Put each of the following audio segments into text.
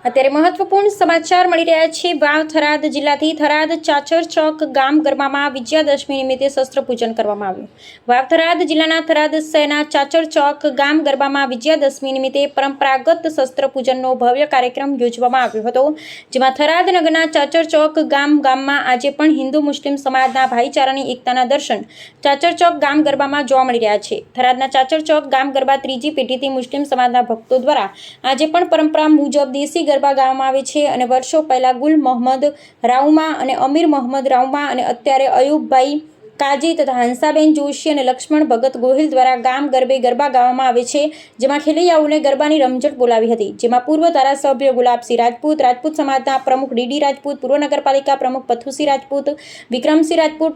અત્યારે મહત્વપૂર્ણ સમાચાર મળી રહ્યા છે। વાવ થરાદ જિલ્લાથી થરાદ ચાચર ચોક ગામ ગરબામાં વિજયાદશમી નિમિત્તે શસ્ત્ર પૂજન કરવામાં આવ્યું। વાવ થરાદ જિલ્લાના થરાદ શહેરના ચાચર ચોક ગામ ગરબામાં વિજયાદશમી નિમિત્તે પરંપરાગત શસ્ત્ર પૂજનનો ભવ્ય કાર્યક્રમ યોજવામાં આવ્યો હતો, જેમાં થરાદ નગરના ચાચર ચોક ગામમાં આજે પણ હિન્દુ મુસ્લિમ સમાજના ભાઈચારાની એકતાના દર્શન ચાચર ચોક ગામ ગરબામાં જોવા મળી રહ્યા છે। થરાદના ચાચર ચોક ગામ ગરબા ત્રીજી પેઢીથી મુસ્લિમ સમાજના ભક્તો દ્વારા આજે પણ પરંપરા મુજબ દેશી ગરબા ગાવામાં આવે છે અને વર્ષો પહેલા ગુલ મોહમ્મદ રાઉમા અને અમીર મોહમ્મદ રાઉમા અને અત્યારે અયુબભાઈ કાજી તથા હંસાબેન જોશી અને લક્ષ્મણ ભગત ગોહિલ દ્વારા ગામ ગરબે ગરબા ગાવામાં આવે છે, જેમાં ખેલૈયાઓને ગરબાની રમઝટ બોલાવી હતી, જેમાં પૂર્વ ધારાસભ્ય ગુલાબસિંહ રાજપૂત, રાજપૂત સમાજના પ્રમુખ ડીડી રાજપૂત, પૂર્વ નગરપાલિકા પ્રમુખ પથુસિંહ રાજપૂત, વિક્રમસિંહ રાજપૂત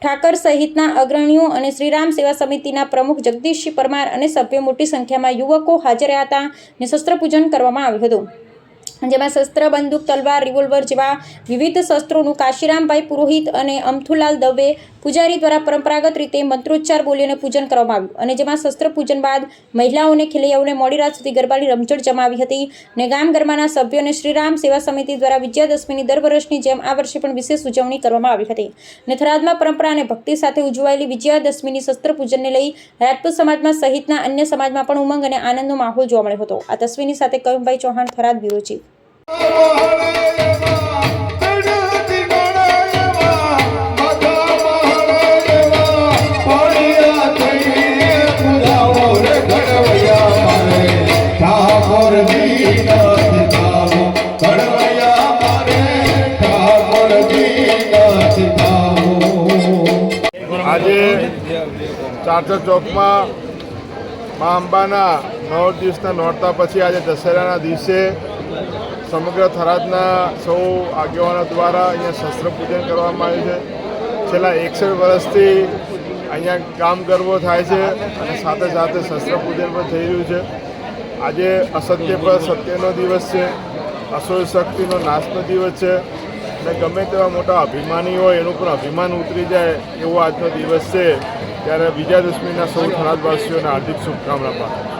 ઠાકર સહિતના અગ્રણીઓ અને શ્રીરામ સેવા સમિતિના પ્રમુખ જગદીશસિંહ પરમાર અને સભ્યો મોટી સંખ્યામાં યુવકો હાજર રહ્યા હતા અને શસ્ત્ર પૂજન કરવામાં આવ્યું હતું, જેમાં શસ્ત્ર, બંદૂક, તલવાર, રિવોલ્વર જેવા વિવિધ શસ્ત્રોનું કાશીરામભાઈ પુરોહિત અને અમથુલાલ દવે પૂજારી દ્વારા પરંપરાગત રીતે મંત્રોચ્ચાર બોલીને પૂજન કરવામાં આવ્યું અને જેમાં શસ્ત્ર પૂજન બાદ મહિલાઓને ખેલૈયાઓને મોડી રાત સુધી ગરબાની રમઝટ જમાવી હતી અને ગામ ગરબાના સભ્યોને શ્રીરામ સેવા સમિતિ દ્વારા વિજયાદશમીની દર વર્ષની જેમ આ વર્ષે પણ વિશેષ ઉજવણી કરવામાં આવી હતી અને થરાદમાં પરંપરા અને ભક્તિ સાથે ઉજવાયેલી વિજયાદશમીની શસ્ત્ર પૂજનને લઈ રાજપૂત સમાજમાં સહિતના અન્ય સમાજમાં પણ ઉમંગ અને આનંદનો માહોલ જોવા મળ્યો હતો। આ તસવીરની સાથે કયુમભાઈ ચૌહાણ, થરાદ બ્યુરો ચીફ। આજે ચાચર ચોકમાં મા અંબાના 9 દિવસના નોરતા પછી આજે દશેરાના દિવસે સમગ્ર થરાદના સૌ આગેવાનો દ્વારા અહીંયા શસ્ત્ર પૂજન કરવામાં આવ્યું છે। છેલ્લા 61 વર્ષથી અહીંયા ગામ ગરબો થાય છે અને સાથે સાથે શસ્ત્ર પૂજન પણ થઈ રહ્યું છે। આજે અસત્ય પર સત્યનો દિવસ છે, અસુર શક્તિનો નાશનો દિવસ છે અને ગમે તેવા મોટા અભિમાની હોય એનું પણ અભિમાન ઉતરી જાય એવો આજનો દિવસ છે। ત્યારે વિજયાદશમીના સૌ થરાદવાસીઓને હાર્દિક શુભકામના પાઠવું।